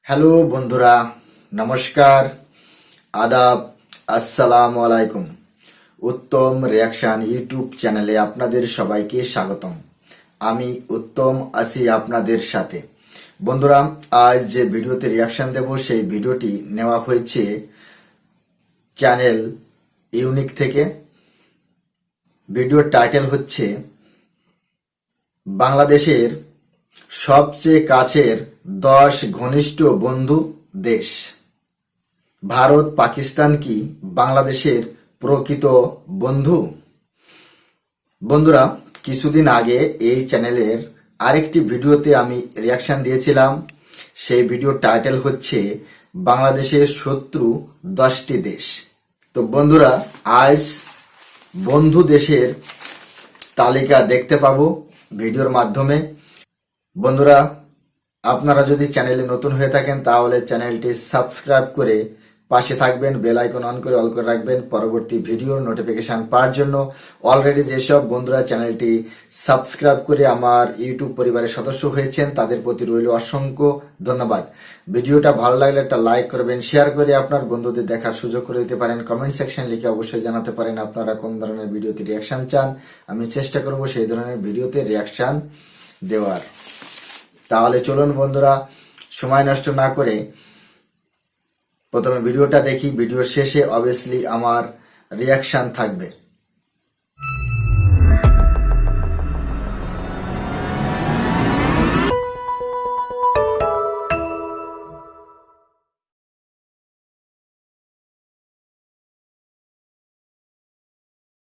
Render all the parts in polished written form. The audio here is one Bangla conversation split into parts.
হ্যালো বন্ধুরা, নমস্কার, আদাব, আসসালামু আলাইকুম। উত্তম রিয়াকশন ইউটিউব চ্যানেলে আপনাদের সবাইকে স্বাগতম। আমি উত্তম আছি আপনাদের সাথে। বন্ধুরা, আজ যে ভিডিওতে রিয়াকশন দেব সেই ভিডিওটি নেওয়া হয়েছে চ্যানেল ইউনিক থেকে। ভিডিওর টাইটেল হচ্ছে বাংলাদেশের সবচেয়ে কাছের 10 ঘনিষ্ঠ বন্ধু দেশ। ভারত পাকিস্তান কি বাংলাদেশের প্রকৃত বন্ধু? বন্ধুরা, কিছুদিন আগে এই চ্যানেলের আরেকটি ভিডিওতে আমি রিয়াকশন দিয়েছিলাম। সেই ভিডিওর টাইটেল হচ্ছে বাংলাদেশের শত্রু 10টি দেশ। তো বন্ধুরা, আজ বন্ধু দেশের তালিকা দেখতে পাবো ভিডিওর মাধ্যমে। বন্ধুরা, আপনারা যদি চ্যানেলে নতুন হয়ে থাকেন তাহলে চ্যানেলটি সাবস্ক্রাইব করে পাশে থাকবেন, বেল আইকন অন করে অল করে রাখবেন পরবর্তী ভিডিওর নোটিফিকেশন পাওয়ার জন্য। অলরেডি যেসব বন্ধুরা চ্যানেলটি সাবস্ক্রাইব করে আমার ইউটিউব পরিবারের সদস্য হয়েছেন তাদের প্রতি রইল অসংখ্য ধন্যবাদ। ভিডিওটা ভালো লাগলে একটা লাইক করবেন, শেয়ার করে আপনার বন্ধুদের দেখার সুযোগ করে দিতে পারেন। কমেন্ট সেকশন লিখে অবশ্যই জানাতে পারেন আপনারা কোন ধরনের ভিডিওতে রিয়াকশন চান। আমি চেষ্টা করব সেই ধরনের ভিডিওতে রিয়াকশন দেওয়ার। তাহলে চলুন বন্ধুরা, সময় নষ্ট না করে প্রথমে ভিডিওটা দেখি। ভিডিওর শেষে অবভিয়াসলি আমার রিয়াকশন থাকবে।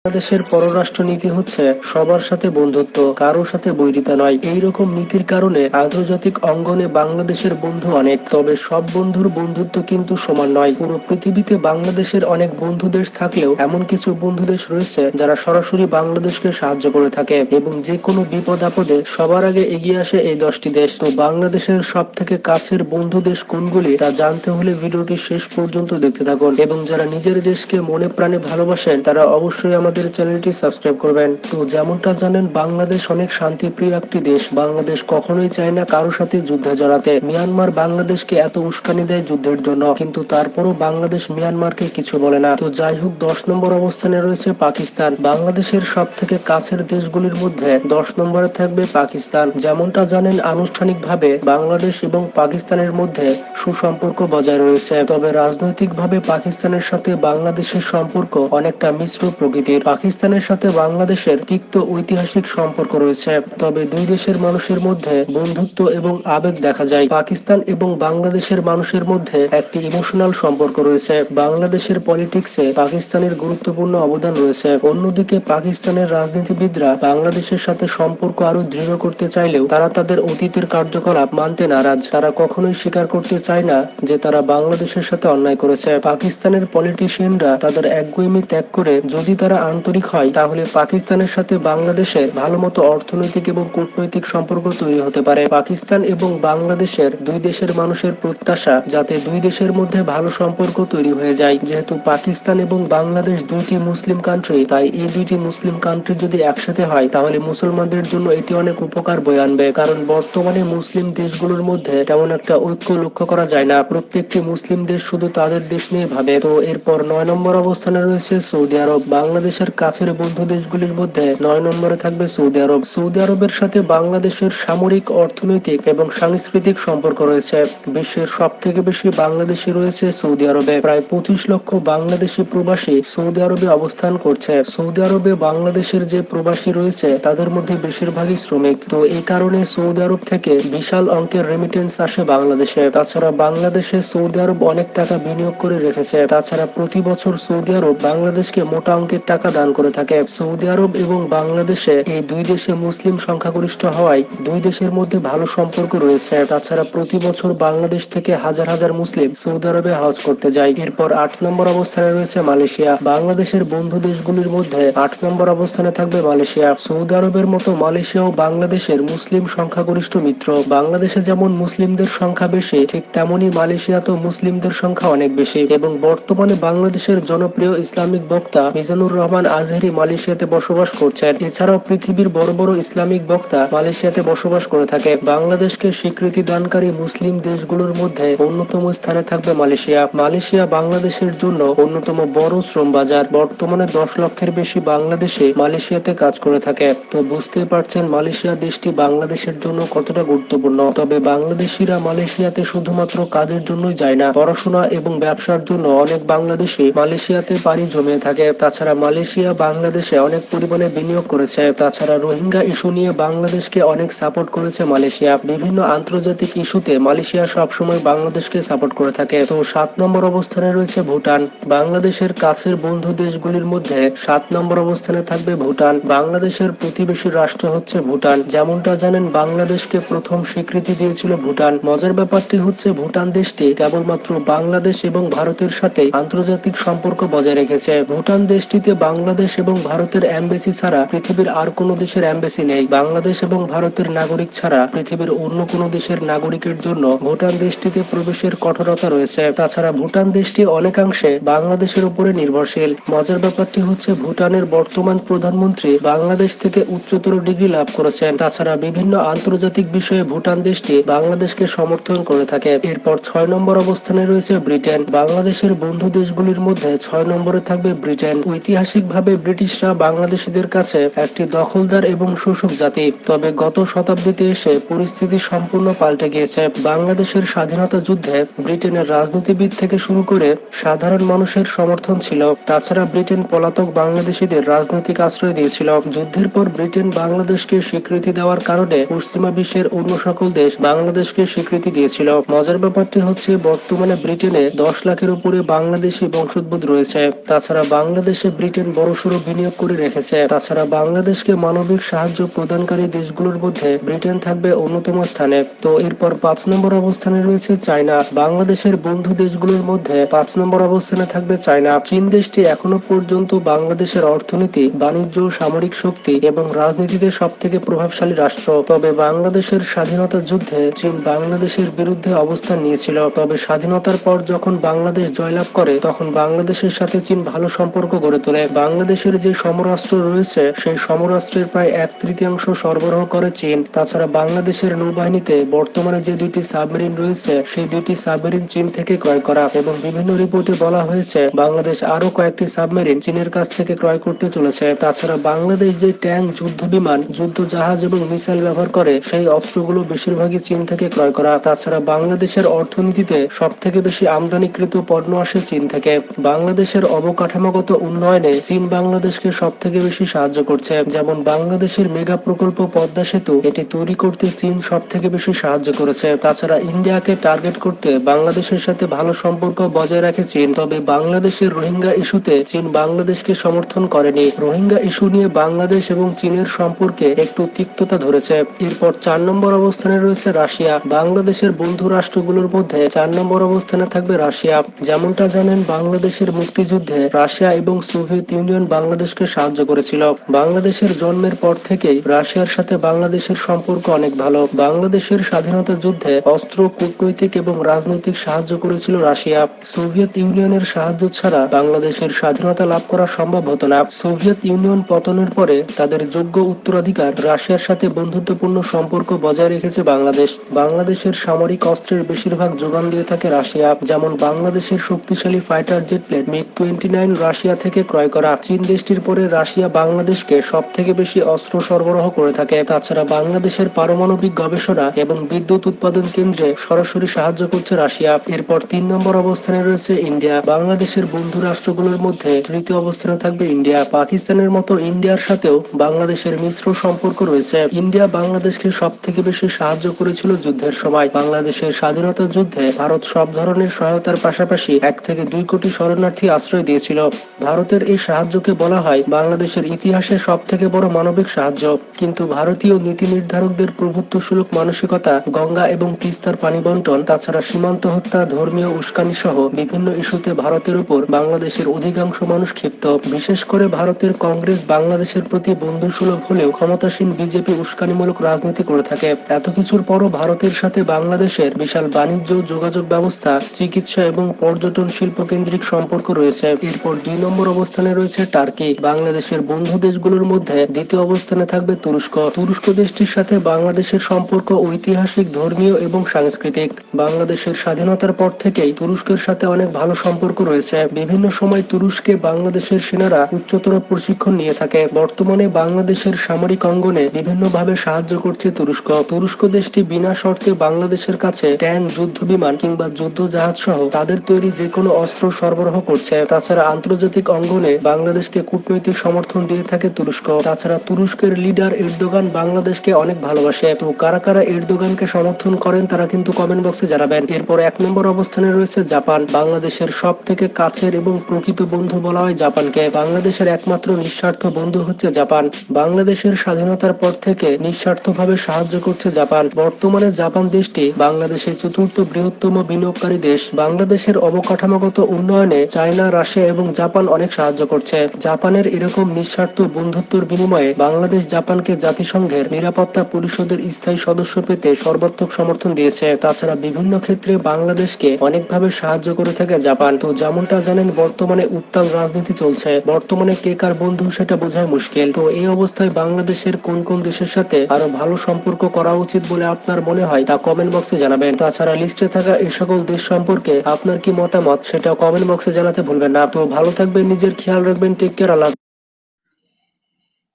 বাংলাদেশের পররাষ্ট্রনীতি হচ্ছে সবার সাথে বন্ধুত্ব, কারোর সাথে বৈরিতা নয়। এইরকম নীতির কারণে আন্তর্জাতিক অঙ্গনে বাংলাদেশের বন্ধু অনেক, তবে সব বন্ধুর বন্ধুত্ব কিন্তু সমান নয়। পুরো পৃথিবীতে বাংলাদেশের অনেক বন্ধু দেশ থাকলেও এমন কিছু বন্ধু দেশ রয়েছে যারা সরাসরি বাংলাদেশকে সাহায্য করে থাকে এবং যে কোনো বিপদ আপদে সবার আগে এগিয়ে আসে এই 10টি দেশ। তো বাংলাদেশের সব থেকে কাছের বন্ধু দেশ কোনগুলি তা জানতে হলে ভিডিওটি শেষ পর্যন্ত দেখতে থাকুন এবং যারা নিজের দেশকে মনে প্রাণে ভালোবাসেন তারা অবশ্যই আমাদের চ্যানেলটি সাবস্ক্রাইব করবেন। তো যেমনটা জানেন, বাংলাদেশ অনেক শান্তিপ্রিয় একটি দেশ। বাংলাদেশ কখনোই চায় না কারোর সাথে যুদ্ধে জড়াতে। মিয়ানমার বাংলাদেশকে এত উস্কানি দেয় যুদ্ধের জন্য, কিন্তু তারপরও বাংলাদেশ মিয়ানমারকে কিছু বলে না। তো যাই হোক, 10 নম্বর অবস্থানে রয়েছে পাকিস্তান। বাংলাদেশের সব থেকে কাছের দেশগুলির মধ্যে 10 নম্বরে থাকবে পাকিস্তান। যেমনটা জানেন, আনুষ্ঠানিকভাবে বাংলাদেশ এবং পাকিস্তানের মধ্যে সুসম্পর্ক বজায় রয়েছে, তবে রাজনৈতিকভাবে পাকিস্তানের সাথে বাংলাদেশের সম্পর্ক অনেকটা মিশ্র প্রকৃতির। পাকিস্তানের সাথে বাংলাদেশের তিক্ত ঐতিহাসিক সম্পর্ক রয়েছে, তবে দুই দেশের মানুষের মধ্যে বন্ধুত্ব এবং আবেগ দেখা যায়। পাকিস্তান এবং বাংলাদেশের মানুষের মধ্যে একটি ইমোশনাল সম্পর্ক রয়েছে। বাংলাদেশের পলিটিক্সে পাকিস্তানের গুরুত্বপূর্ণ অবদান রয়েছে। অন্যদিকে পাকিস্তানের রাজনীতিবিদরা বাংলাদেশের সাথে সম্পর্ক আরো দৃঢ় করতে চাইলেও তারা তাদের অতীতের কার্যকলাপ মানতে নারাজ। তারা কখনোই স্বীকার করতে চায় না যে তারা বাংলাদেশের সাথে অন্যায় করেছে। পাকিস্তানের পলিটিশিয়ানরা তাদের একগুঁয়েমি ত্যাগ করে যদি তারা আন্তরিক হয় তাহলে পাকিস্তানের সাথে বাংলাদেশের ভালো মতো অর্থনৈতিক এবং কূটনৈতিক সম্পর্ক তৈরি হতে পারে। পাকিস্তান এবং বাংলাদেশের দুই দেশের মানুষের প্রত্যাশা যাতে দুই দেশের মধ্যে ভালো সম্পর্ক তৈরি হয়ে যায়। যেহেতু পাকিস্তান এবং বাংলাদেশ দুইটি মুসলিম কান্ট্রি, তাই এই দুইটি মুসলিম কান্ট্রি যদি একসাথে হয় তাহলে মুসলমানদের জন্য এটি অনেক উপকার বয়ে আনবে, কারণ বর্তমানে মুসলিম দেশগুলোর মধ্যে তেমন একটা ঐক্য লক্ষ্য করা যায় না। প্রত্যেকটি মুসলিম দেশ শুধু তাদের দেশ নিয়ে ভাবে। তো এরপর 9 নম্বর অবস্থানে রয়েছে সৌদি আরব। বাংলাদেশের কাছের বন্ধু দেশগুলির মধ্যে 9 নম্বরে থাকবে সৌদি আরব। সৌদি আরবের সাথে বাংলাদেশের সামরিক, অর্থনৈতিক এবং সাংস্কৃতিক সম্পর্ক রয়েছে। বিশ্বের সব থেকে বেশি বাংলাদেশি রয়েছে সৌদি আরবে। প্রায় 25 লক্ষ বাংলাদেশি প্রবাসী সৌদি আরবে অবস্থান করছে। সৌদি আরবে বাংলাদেশের যে প্রবাসী রয়েছে তাদের মধ্যে বেশিরভাগই শ্রমিক। তো এই কারণে সৌদি আরব থেকে বিশাল অঙ্কের রেমিটেন্স আসে বাংলাদেশে। তাছাড়া বাংলাদেশে সৌদি আরব অনেক টাকা বিনিয়োগ করে রেখেছে। তাছাড়া প্রতি বছর সৌদি আরব বাংলাদেশকে মোটা অঙ্কের টাকা দান করে থাকে। সৌদি আরব এবং বাংলাদেশে এই দুই দেশে মুসলিম সংখ্যাগরিষ্ঠ হওয়ায় দুই দেশের মধ্যে ভালো সম্পর্ক রয়েছে। তাছাড়া প্রতি বছর বাংলাদেশ থেকে হাজার হাজার মুসলিম সৌদি আরবে হজ করতে যায়। এরপর 8 নম্বর অবস্থানে রয়েছে মালয়েশিয়া। বাংলাদেশের বন্ধু দেশগুলির মধ্যে 8 নম্বর অবস্থানে থাকবে মালয়েশিয়া। সৌদি আরবের মতো মালয়েশিয়াও বাংলাদেশের মুসলিম সংখ্যাগরিষ্ঠ মিত্র। বাংলাদেশে যেমন মুসলিমদের সংখ্যা বেশি, ঠিক তেমনই মালয়েশিয়াতেও মুসলিমদের সংখ্যা অনেক বেশি এবং বর্তমানে বাংলাদেশের জনপ্রিয় ইসলামিক বক্তা মিজানুর রহমান সালমান আজহারি মালয়েশিয়াতে বসবাস করছেন। এছাড়াও পৃথিবীর বড় বড় ইসলামিক বক্তা মালয়েশিয়াতে বসবাস করে থাকে। বাংলাদেশকে স্বীকৃতি দানকারী মুসলিম দেশগুলোর মধ্যে অন্যতম স্থানে থাকবে মালয়েশিয়া। মালয়েশিয়া বাংলাদেশের জন্য অন্যতম বড় শ্রম বাজার। বর্তমানে 10 লক্ষের বেশি বাংলাদেশি মালয়েশিয়াতে কাজ করে থাকে। তো বুঝতেই পারছেন মালয়েশিয়া দেশটি বাংলাদেশের জন্য কতটা গুরুত্বপূর্ণ। তবে বাংলাদেশিরা মালয়েশিয়াতে শুধুমাত্র কাজের জন্যই যায় না, পড়াশোনা এবং ব্যবসার জন্য অনেক বাংলাদেশি মালয়েশিয়াতে পাড়ি জমিয়ে থাকে। তাছাড়া মালয়েশিয়া বাংলাদেশে অনেক পরিমাণে বিনিয়োগ করেছে। তাছাড়া রোহিঙ্গা ইস্যু নিয়ে বাংলাদেশকে অনেক সাপোর্ট করেছে মালয়েশিয়া। বিভিন্ন আন্তর্জাতিক ইস্যুতে মালয়েশিয়া সবসময় বাংলাদেশকে সাপোর্ট করে থাকে। তো 7 নম্বর অবস্থানে রয়েছে ভুটান। বাংলাদেশের কাছের বন্ধু দেশগুলির মধ্যে 7 নম্বর অবস্থানে থাকবে ভুটান। বাংলাদেশের প্রতিবেশী রাষ্ট্র হচ্ছে ভুটান। যেমনটা জানেন বাংলাদেশকে প্রথম স্বীকৃতি দিয়েছিল ভুটান। মজার ব্যাপারটি হচ্ছে ভুটান দেশটি কেবলমাত্র বাংলাদেশ এবং ভারতের সাথে আন্তর্জাতিক সম্পর্ক বজায় রেখেছে। ভুটান দেশটিতে বাংলাদেশ এবং ভারতের এমবেসি ছাড়া পৃথিবীর আর কোনো দেশের এমবেসি নেই। বাংলাদেশ এবং ভারতের নাগরিক ছাড়া পৃথিবীর অন্য কোনো দেশের নাগরিকের জন্য ভুটান দেশটিতে প্রবেশের কঠোরতা রয়েছে। তাছাড়া ভুটান দেশটি অনেকাংশে বাংলাদেশের উপরে নির্ভরশীল। মজার ব্যাপারটি হচ্ছে ভুটানের বর্তমান প্রধানমন্ত্রী বাংলাদেশ থেকে উচ্চতর ডিগ্রি লাভ করেছেন। তাছাড়া বিভিন্ন আন্তর্জাতিক বিষয়ে ভুটান দেশটি বাংলাদেশকে সমর্থন করে থাকে। এরপর 6 নম্বর অবস্থানে রয়েছে ব্রিটেন। বাংলাদেশের বন্ধু দেশগুলির মধ্যে 6 নম্বরে থাকবে ব্রিটেন। ঐতিহাসিকভাবে ব্রিটিশরা বাংলাদেশিদের কাছে একটি দখলদার এবং শোষক জাতি। তবে গত শতাব্দীতে এসে পরিস্থিতি সম্পূর্ণ পাল্টে গিয়েছে। বাংলাদেশের স্বাধীনতা যুদ্ধে ব্রিটেনের রাজনীতিবিদ থেকে শুরু করে সাধারণ মানুষের সমর্থন ছিল। তাছাড়া ব্রিটেন পলাতক বাংলাদেশিদের রাজনৈতিক আশ্রয় দিয়েছিল। যুদ্ধের পর ব্রিটেন বাংলাদেশকে স্বীকৃতি দেওয়ার কারণে পশ্চিমা বিশ্বের অন্য সকল দেশ বাংলাদেশকে স্বীকৃতি দিয়েছিল। মজার ব্যাপারটি হচ্ছে বর্তমানে ব্রিটেনে 10 লাখের উপরে বাংলাদেশি বংশোদ্ভূত রয়েছে। তাছাড়া বাংলাদেশে ব্রিটেন বড়সড় বিনিয়োগ করে রেখেছে। তাছাড়া বাংলাদেশকে মানবিক সাহায্য প্রদানকারী দেশগুলোর মধ্যে ব্রিটেন থাকবে অন্যতম স্থানে। তো এরপর 5 নম্বর অবস্থানে রয়েছে চায়না। বাংলাদেশের বন্ধু দেশগুলোর মধ্যে 5 নম্বর অবস্থানে থাকবে চায়না। চীন দেশটি এখনো পর্যন্ত বাংলাদেশের অর্থনীতি, বাণিজ্য, সামরিক শক্তি এবং রাজনীতিতে সব থেকে প্রভাবশালী রাষ্ট্র। তবে বাংলাদেশের স্বাধীনতা যুদ্ধে চীন বাংলাদেশের বিরুদ্ধে অবস্থান নিয়েছিল। তবে স্বাধীনতার পর যখন বাংলাদেশ জয়লাভ করে তখন বাংলাদেশের সাথে চীন ভালো সম্পর্ক গড়ে তোলে। বাংলাদেশের যে সমরাস্ত্র রয়েছে সেই সমরাস্ত্রের প্রায় 1/3 সরবরাহ করে চীন। তাছাড়া বাংলাদেশের নৌবাহিনীতে বর্তমানে যে 2টি সাবমেরিন রয়েছে সেই 2টি সাবমেরিন চীন থেকে ক্রয় করা, এবং বিভিন্ন রিপোর্টে বলা হয়েছে বাংলাদেশ আরো কয়েকটি সাবমেরিন চীনের কাছ থেকে ক্রয় করতে চলেছে। তাছাড়া বাংলাদেশ যে ট্যাঙ্ক, যুদ্ধ বিমান, যুদ্ধ জাহাজ এবং মিসাইল ব্যবহার করে সেই অস্ত্রগুলো বেশিরভাগই চীন থেকে ক্রয় করা। তাছাড়া বাংলাদেশের অর্থনীতিতে সব থেকে বেশি আমদানিকৃত পণ্য আসে চীন থেকে। বাংলাদেশের অবকাঠামোগত উন্নয়নে চীন বাংলাদেশকে সব থেকে বেশি সাহায্য করছে। যেমন বাংলাদেশের মেগা প্রকল্প পদ্মা সেতু, এটি তৈরি করতে চীন সব থেকে বেশি সাহায্য করেছে। তাছাড়া ইন্ডিয়াকে টার্গেট করতে বাংলাদেশের সাথে ভালো সম্পর্ক বজায় রাখে চীন। তবে বাংলাদেশের রোহিঙ্গা ইস্যুতে চীন বাংলাদেশকে সমর্থন করেনি। রোহিঙ্গা ইস্যু নিয়ে বাংলাদেশ এবং চীনের সম্পর্কে একটু তিক্ততা ধরেছে। এরপর 4 নম্বর অবস্থানে রয়েছে রাশিয়া। বাংলাদেশের বন্ধু রাষ্ট্রগুলোর মধ্যে 4 নম্বর অবস্থানে থাকবে রাশিয়া। যেমনটা জানেন বাংলাদেশের মুক্তিযুদ্ধে রাশিয়া এবং সোভিয়েত ইউনিয়ন বাংলাদেশকে সাহায্য করেছিল। বাংলাদেশের জন্মের পর থেকেই রাশিয়ার সাথে বাংলাদেশের সম্পর্ক অনেক ভালো। বাংলাদেশের স্বাধীনতা যুদ্ধে অস্ত্র, কূটনৈতিক এবং রাজনৈতিক সাহায্য করেছিল রাশিয়া। সোভিয়েত ইউনিয়নের সাহায্য ছাড়া বাংলাদেশের স্বাধীনতা লাভ করা সম্ভব হতো না। সোভিয়েত ইউনিয়ন পতনের পরে তাদের যোগ্য উত্তরাধিকার রাশিয়ার সাথে বন্ধুত্বপূর্ণ সম্পর্ক বজায় রেখেছে বাংলাদেশ। বাংলাদেশের সামরিক অস্ত্রের বেশিরভাগ যোগান দিয়ে থাকে রাশিয়া। যেমন বাংলাদেশের শক্তিশালী fighter jet plane MiG-29 Russia থেকে ক্রয় করা। চীন দেশটির পরে রাশিয়া বাংলাদেশকে সব থেকে বেশি অস্ত্র সরবরাহ করে থাকে। তাছাড়া বাংলাদেশের পারমাণবিক গবেষণা এবং বিদ্যুৎ উৎপাদন কেন্দ্রে সরাসরি সাহায্য করছে রাশিয়া। এরপর 3 নম্বর অবস্থানে রয়েছে ইন্ডিয়া। বাংলাদেশের বন্ধু রাষ্ট্রগুলোর মধ্যে 3য় অবস্থানে থাকবে ইন্ডিয়া। পাকিস্তানের মতো ইন্ডিয়ার সাথেও বাংলাদেশের মিশ্র সম্পর্ক রয়েছে। ইন্ডিয়া বাংলাদেশকে সব থেকে বেশি সাহায্য করেছিল যুদ্ধের সময়। বাংলাদেশের স্বাধীনতা যুদ্ধে ভারত সব ধরনের সহায়তার পাশাপাশি 1 থেকে 2 কোটি শরণার্থী আশ্রয় দিয়েছিল। ভারতের এই সাহায্যকে বলা হয় বাংলাদেশের ইতিহাসে সব থেকে বড় মানবিক সাহায্য। কিন্তু ভারতীয় নীতি নির্ধারকদের প্রভুত্বসুলভ মানসিকতা, গঙ্গা এবং তিস্তার পানি বন্টন, তাছাড়া সীমান্ত হত্যা, ধর্মীয় উস্কানি সহ বিভিন্ন ইস্যুতে ভারতের উপর বাংলাদেশের অধিকাংশ মানুষ ক্ষিপ্ত। বিশেষ করে ভারতের কংগ্রেস বাংলাদেশের প্রতি বন্ধুসুলভ হলেও ক্ষমতাসীন বিজেপি উস্কানিমূলক রাজনীতি করে থাকে। এত কিছুর পরও ভারতের সাথে বাংলাদেশের বিশাল বাণিজ্য, যোগাযোগ ব্যবস্থা, চিকিৎসা এবং পর্যটন শিল্প কেন্দ্রিক সম্পর্ক রয়েছে। এরপর 2 নম্বর অবস্থানে রয়েছে রয়েছে টার্কি। বাংলাদেশের বন্ধু দেশগুলোর মধ্যে দ্বিতীয় অবস্থানে থাকবে তুরস্ক। তুরস্ক দেশটির সাথে বাংলাদেশের সম্পর্ক ঐতিহাসিক, ধর্মীয় এবং সাংস্কৃতিক। বাংলাদেশের স্বাধীনতার পর থেকেই তুরস্কের সাথে অনেক ভালো সম্পর্ক রয়েছে। বিভিন্ন সময় তুরস্কে বাংলাদেশের সেনারা উচ্চতর প্রশিক্ষণ নিয়ে থাকে। বর্তমানে বাংলাদেশের সামরিক অঙ্গনে বিভিন্নভাবে সাহায্য করছে তুরস্ক। তুরস্ক দেশটি বিনা শর্তে বাংলাদেশের কাছে ট্যাঙ্ক, যুদ্ধ বিমান কিংবা যুদ্ধ জাহাজ সহ তাদের তৈরি যে কোনো অস্ত্র সরবরাহ করছে। তাছাড়া আন্তর্জাতিক অঙ্গনে বাংলাদেশকে কূটনৈতিক সমর্থন দিয়ে থাকে তুরস্ক। তাছাড়া তুরস্কের লিডার এরদোগান বাংলাদেশকে অনেক ভালোবাসে। তো কারা কারা এরদোগানকে সমর্থন করেন তারা কিন্তু কমেন্ট বক্সে জানাবেন। এরপর 1 নম্বর অবস্থানে রয়েছে জাপান। বাংলাদেশের সব থেকে কাছের এবং প্রকৃত বন্ধু বলা হয় জাপানকে। বাংলাদেশের একমাত্র নিঃস্বার্থ বন্ধু হচ্ছে জাপান। বাংলাদেশের স্বাধীনতার পর থেকে নিঃস্বার্থভাবে সাহায্য করছে জাপান। বর্তমানে জাপান দেশটি বাংলাদেশের চতুর্থ বৃহত্তম বিনিয়োগকারী দেশ। বাংলাদেশের অবকাঠামোগত উন্নয়নে চায়না, রাশিয়া এবং জাপান অনেক সাহায্য করছে। জাপানের এরকম নিঃস্বার্থ বন্ধুত্বের বিনিময়ে বাংলাদেশ জাপানকে জাতিসংঘের নিরাপত্তা পরিষদের স্থায়ী সদস্য পেতে সর্বাত্মক সমর্থন দিয়েছে। তাছাড়া বিভিন্ন ক্ষেত্রে বাংলাদেশকে অনেকভাবে সাহায্য করে থাকে জাপান। তো যেমনটা জানেন, বর্তমানে উত্তাল রাজনীতি চলছে। বর্তমানে কে কার বন্ধু সেটা বোঝাই মুশকিল। তো এই অবস্থায় বাংলাদেশের কোন কোন দেশের সাথে আরো ভালো সম্পর্ক করা উচিত বলে আপনার মনে হয় তা কমেন্ট বক্সে জানাবেন। তাছাড়া লিস্টে থাকা এই সকল দেশ সম্পর্কে আপনার কি মতামত সেটাও কমেন্ট বক্সে জানাতে ভুলবেন না। তো ভালো থাকবেন, নিজের খেয়াল রাখবেন। টেক কেয়ার, আল্লাহ।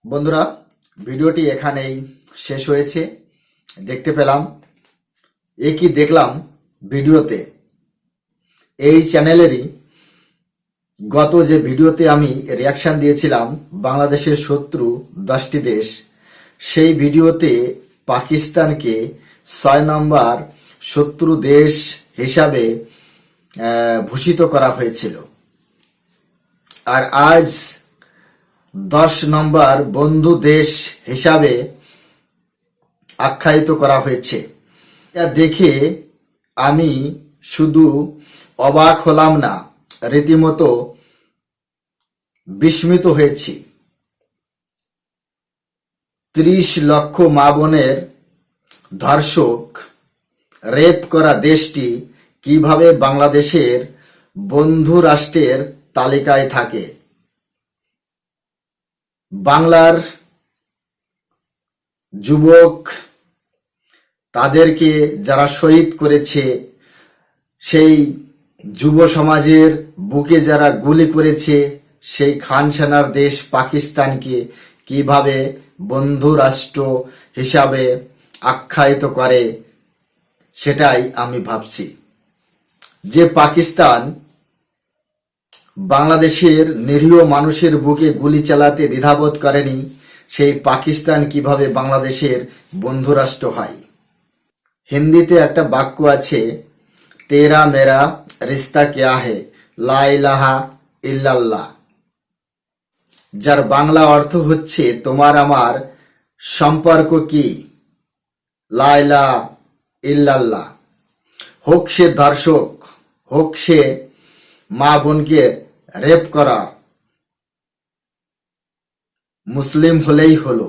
বন্ধুরা, ভিডিওটি এখানেই শেষ হয়েছে। দেখতে পেলাম, কি দেখলাম ভিডিওতে, এই চ্যানেলেরই গত যে ভিডিওতে আমি রিয়াকশন দিয়েছিলাম বাংলাদেশের শত্রু 10টি দেশ, সেই ভিডিওতে পাকিস্তানকে 6 নম্বর শত্রু দেশ হিসাবে ভূষিত করা হয়েছিল। আর আজ 10 নম্বর বন্ধু দেশ হিসাবে আখ্যায়িত করা হয়েছে। এটা দেখে আমি শুধু অবাক হলাম না, রীতিমতো বিস্মিত হয়েছি। 30 লক্ষ মা বোনের ধর্ষক, রেপ করা দেশটি কিভাবে বাংলাদেশের বন্ধু রাষ্ট্রের তালিকায় থাকে? বাংলার যুবক, তাদেরকে যারা শহীদ করেছে, সেই যুব সমাজের বুকে যারা গুলি করেছে, সেই খান সেনার দেশ পাকিস্তানকে কিভাবে বন্ধু রাষ্ট্র হিসাবে আখ্যায়িত করে সেটাই আমি ভাবছি। যে পাকিস্তান বাংলাদেশের নিরীহ মানুষের বুকে গুলি চালাতে দ্বিধাবোধ করেনি, সেই পাকিস্তান কিভাবে বাংলাদেশের বন্ধু রাষ্ট্র হয়? হিন্দিতে একটা বাক্য আছে, তেরা মেরা রিস্তা ক্যা হে, লা ইলাহা ইল্লাল্লাহ, যার বাংলা অর্থ হচ্ছে তোমার আমার সম্পর্ক কি, লা ইলাহা ইল্লাল্লাহ। হোক সে ধর্ষক, হোক সে মা বোনকে রেপ করা, মুসলিম হলেই হলো,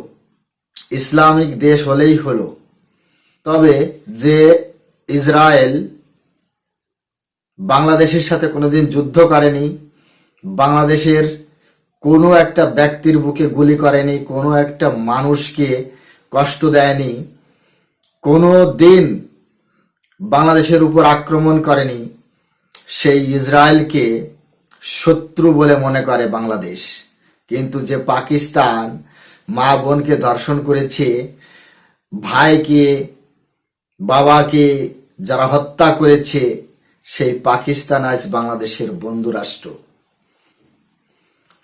ইসলামিক দেশ হলেই হলো। তবে যে ইসরায়েল বাংলাদেশের সাথে কোনোদিন যুদ্ধ করেনি, বাংলাদেশের কোনো একটা ব্যক্তির বুকে গুলি করেনি, কোনো একটা মানুষকে কষ্ট দেয়নি, কোনো দিন বাংলাদেশের উপর আক্রমণ করেনি, সেই ইসরায়েলকে শত্রু বলে মনে করে বাংলাদেশ। কিন্তু যে পাকিস্তান মা বোনকে ধর্ষণ করেছে, ভাইকে, বাবাকে যারা হত্যা করেছে, সেই পাকিস্তান আজ বাংলাদেশের বন্ধু রাষ্ট্র।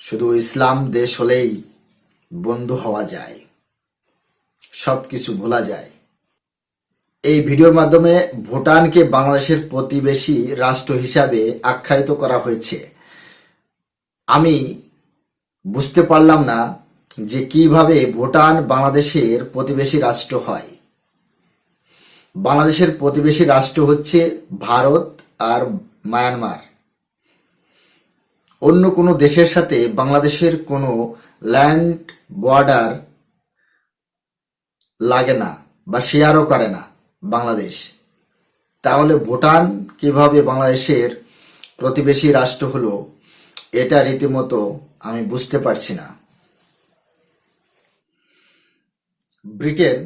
শুধু ইসলাম দেশ হলেই বন্ধু হওয়া যায়, সবকিছু ভোলা যায়। এই ভিডিওর মাধ্যমে ভুটানকে বাংলাদেশের প্রতিবেশী রাষ্ট্র হিসাবে আখ্যায়িত করা হয়েছে। আমি বুঝতে পারলাম না যে কিভাবে ভুটান বাংলাদেশের প্রতিবেশী রাষ্ট্র হয়। বাংলাদেশের প্রতিবেশী রাষ্ট্র হচ্ছে ভারত আর মায়ানমার। অন্য কোনো দেশের সাথে বাংলাদেশের কোনো ল্যান্ড বর্ডার লাগে না বা শেয়ারও করে না বাংলাদেশ। তাহলে ভুটান কিভাবে বাংলাদেশের প্রতিবেশী রাষ্ট্র হলো, এটা রীতিমতো আমি বুঝতে পারছি না। ব্রিটেন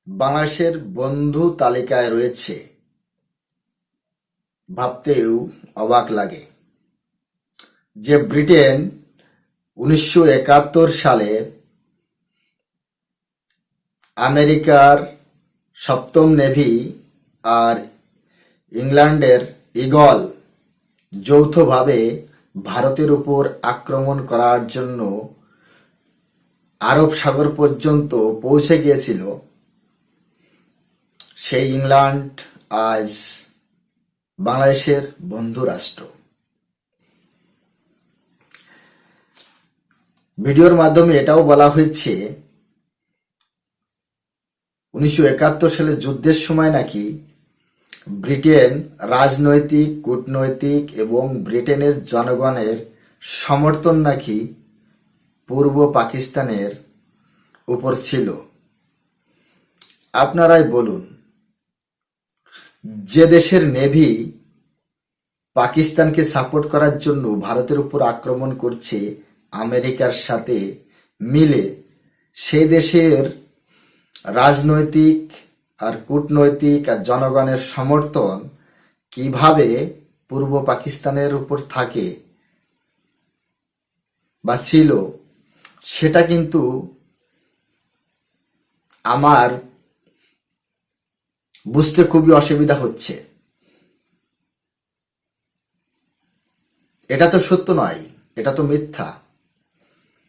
বাংলাদেশের বন্ধু তালিকায় রয়েছে, ভাবতেও অবাক লাগে যে ব্রিটেন 1971 সালে আমেরিকার সপ্তম নেভি আর ইংল্যান্ডের ঈগল যৌথভাবে ভারতের উপর আক্রমণ করার জন্য আরব সাগর পর্যন্ত পৌঁছে গিয়েছিল। সেই ইংল্যান্ড আজ বাংলাদেশের বন্ধু রাষ্ট্র। ভিডিওর মাধ্যমে এটাও বলা হয়েছে 1971 সালের যুদ্ধের সময় নাকি ব্রিটেন রাজনৈতিক, কূটনৈতিক এবং ব্রিটেনের জনগণের সমর্থন নাকি পূর্ব পাকিস্তানের উপর ছিল। আপনারাই বলুন, যে দেশের নেভি পাকিস্তানকে সাপোর্ট করার জন্য ভারতের উপর আক্রমণ করছে আমেরিকার সাথে মিলে, সেই দেশের রাজনৈতিক আর কূটনৈতিক আর জনগণের সমর্থন কিভাবে পূর্ব পাকিস্তানের উপর থাকে বা ছিল, সেটা কিন্তু আমার বুঝতে খুবই অসুবিধা হচ্ছে। এটা তো সত্য নয়, এটা তো মিথ্যা।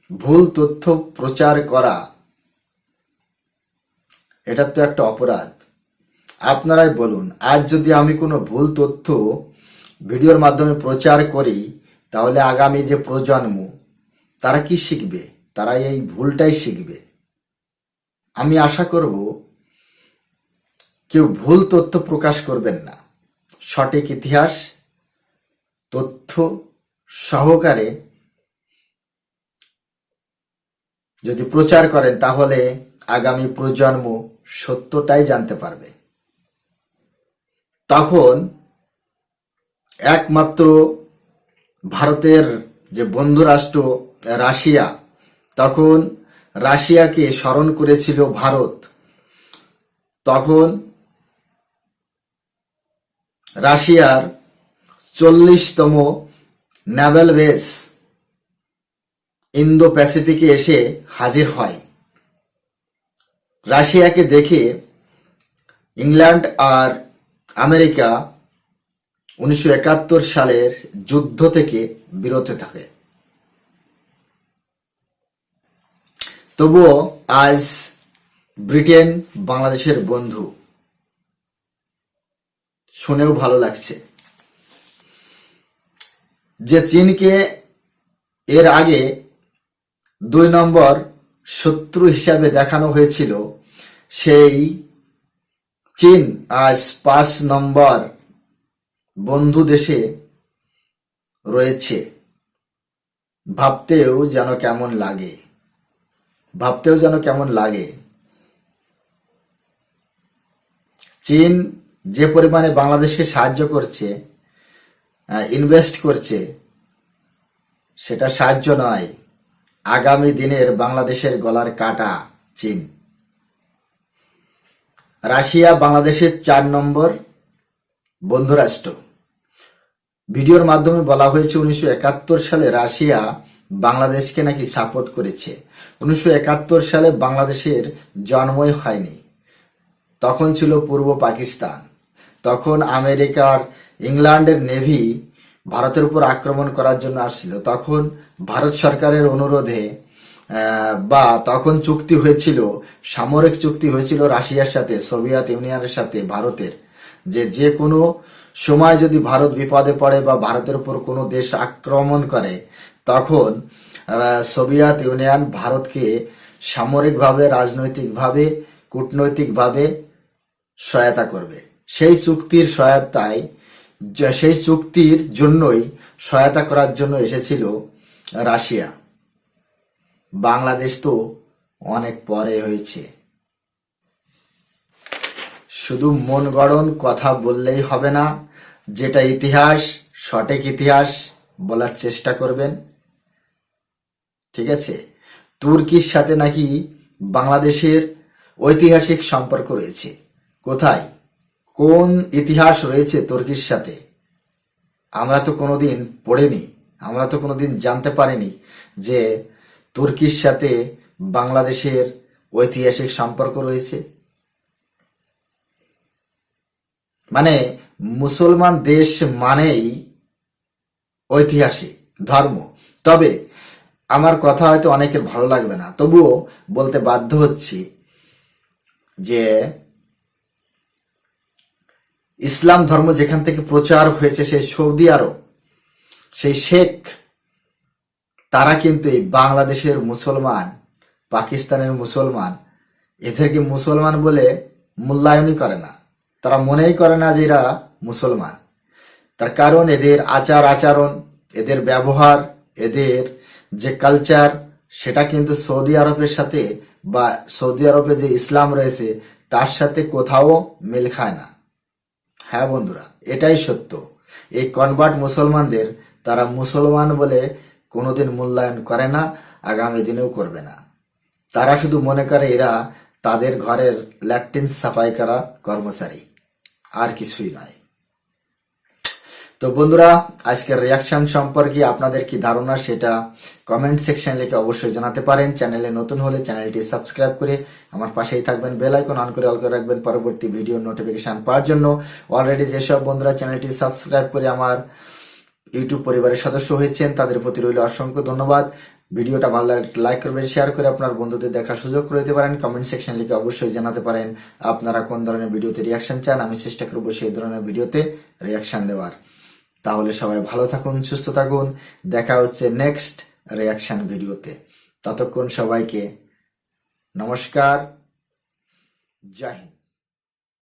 ভুল তথ্য প্রচার করা এটা তো একটা অপরাধ। আপনারাই বলুন, আজ যদি আমি কোনো ভুল তথ্য ভিডিওর মাধ্যমে প্রচার করি, তাহলে আগামী যে প্রজন্ম তারা কি শিখবে? তারা এই ভুলটাই শিখবে। আমি আশা করব কেউ ভুল তথ্য প্রকাশ করবেন না। সঠিক ইতিহাস তথ্য সহকারে যদি প্রচার করেন, তাহলে আগামী প্রজন্ম সত্যটাই জানতে পারবে। তখন একমাত্র ভারতের যে বন্ধু রাষ্ট্র রাশিয়া, তখন রাশিয়াকে স্মরণ করেছিল ভারত। তখন রাশিয়ার 40তম নেভাল বেস ইন্দো প্যাসিফিকে এসে হাজির হয়। রাশিয়াকে দেখে ইংল্যান্ড আর আমেরিকা 1971 সালের যুদ্ধ থেকে বিরত থাকে। তবুও আজ ব্রিটেন বাংলাদেশের বন্ধু, শুনেও ভালো লাগছে। যে চীনকে এর আগে 2 নম্বর শত্রু হিসাবে দেখানো হয়েছিল, সেই চীন আজ 5 নম্বর বন্ধু দেশে রয়েছে। ভাবতেও যেন কেমন লাগে, চীন যে পরিমাণে বাংলাদেশকে সাহায্য করছে, ইনভেস্ট করছে, সেটা সাহায্য নয়, আগামী দিনের বাংলাদেশের গলার কাটা চীন। রাশিয়া বাংলাদেশের 4 নম্বর বন্ধু রাষ্ট্র। ভিডিওর মাধ্যমে বলা হয়েছে 1971 সালে রাশিয়া বাংলাদেশকে নাকি সাপোর্ট করেছে। 1971 সালে বাংলাদেশের জন্মই হয়নি, তখন ছিল পূর্ব পাকিস্তান। তখন আমেরিকার, ইংল্যান্ডের নেভি ভারতের উপর আক্রমণ করার জন্য আসছিল। তখন ভারত সরকারের অনুরোধে বা তখন চুক্তি হয়েছিল, সামরিক চুক্তি হয়েছিল রাশিয়ার সাথে, সোভিয়েত ইউনিয়নের সাথে ভারতের, যে কোনো সময় যদি ভারত বিপদে পড়ে বা ভারতের উপর কোনো দেশ আক্রমণ করে, তখন সোভিয়েত ইউনিয়ন ভারতকে সামরিকভাবে, রাজনৈতিকভাবে, কূটনৈতিকভাবে সহায়তা করবে। সেই চুক্তির জন্যই সহায়তা করার জন্য এসেছিল রাশিয়া। বাংলাদেশ তো অনেক পরে হয়েছে। শুধু মন গড়ন কথা বললেই হবে না, যেটা ইতিহাস, সঠিক ইতিহাস বলার চেষ্টা করবেন। ঠিক আছে, তুর্কির সাথে নাকি বাংলাদেশের ঐতিহাসিক সম্পর্ক রয়েছে। কোথায়, কোন ইতিহাস রয়েছে তুর্কির সাথে? আমরা তো কোনোদিন পড়িনি, আমরা তো কোনোদিন জানতে পারিনি যে তুর্কির সাথে বাংলাদেশের ঐতিহাসিক সম্পর্ক রয়েছে। মানে মুসলমান দেশ মানেই ঐতিহাসিক ধর্ম। তবে আমার কথা হয়তো অনেকের ভালো লাগবে না, তবুও বলতে বাধ্য হচ্ছি যে ইসলাম ধর্ম যেখান থেকে প্রচার হয়েছে সেই সৌদি আরব, সেই শেখ, তারা কিন্তু এই বাংলাদেশের মুসলমান, পাকিস্তানের মুসলমান, এদেরকে মুসলমান বলে মূল্যায়নই করে না। তারা মনেই করে না যে এরা মুসলমান। তার কারণ এদের আচার আচরণ, এদের ব্যবহার, এদের যে কালচার, সেটা কিন্তু সৌদি আরবের সাথে বা সৌদি আরবে যে ইসলাম রয়েছে তার সাথে কোথাও মিল খায় না। হ্যাঁ বন্ধুরা, এটাই সত্য। এই কনভার্ট মুসলমানদের তারা মুসলমান বলে কোনোদিন মূল্যায়ন করে না, আগামী দিনেও করবে না। তারা শুধু মনে করে এরা তাদের ঘরের ল্যাট্রিন সাফাই করা কর্মচারী, আর কিছুই নয়। তো বন্ধুরা, আজকের রিয়াকশন সম্পর্কে আপনাদের কি ধারণা সেটা কমেন্ট সেকশনে লিখে অবশ্যই জানাতে পারেন। চ্যানেলে নতুন হলে চ্যানেলটি সাবস্ক্রাইব করে আমার পাশেই থাকবেন, বেল আইকন অন করে অল করে রাখবেন পরবর্তী ভিডিও নোটিফিকেশন পাওয়ার জন্য। অলরেডি যেসব বন্ধুরা চ্যানেলটি সাবস্ক্রাইব করে আমার ইউটিউব পরিবারের সদস্য হয়েছেন তাদের প্রতি রইল অসংখ্য ধন্যবাদ। ভিডিওটা ভালো লাগলে লাইক করবেন, শেয়ার করে আপনার বন্ধুদের দেখার সুযোগ করে দিতে পারেন। কমেন্ট সেকশন লিখে অবশ্যই জানাতে পারেন আপনারা কোন ধরনের ভিডিওতে রিয়াকশন চান, আমি চেষ্টা করবো সেই ধরনের ভিডিওতে রিয়াকশন দেওয়ার। তাহলে সবাই ভালো থাকুন, সুস্থ থাকুন, দেখা হচ্ছে নেক্সট রিয়াকশন ভিডিওতে। ততক্ষণ সবাইকে নমস্কার, জয় হিন্দ।